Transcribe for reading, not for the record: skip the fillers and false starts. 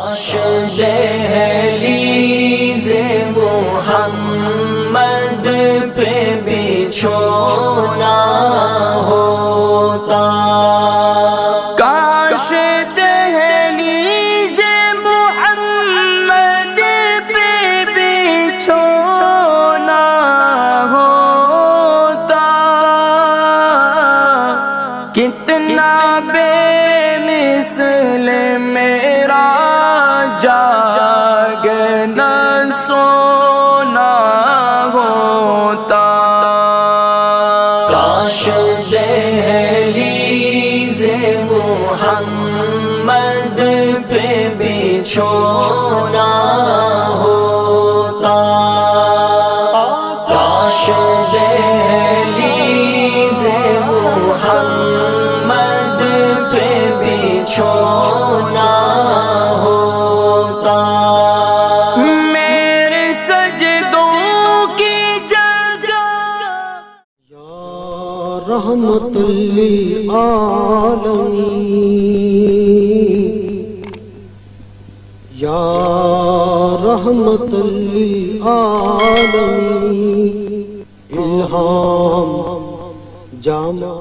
کاش دہلیز محمد پہ بچھونا ہوتا، کاش دہلیز محمد پہ بچھونا ہوتا، کتنا بے مثل میرا جاگنا سونا ہوتا، کاش دہلیز محمد پہ بچھونا ہوتا، کاش دہلیز محمد پہ بچھونا ہوتا، میرے سجدوں کی جگہ یا رحمت للعالمین، یا رحمت للعالمین، الہام جامع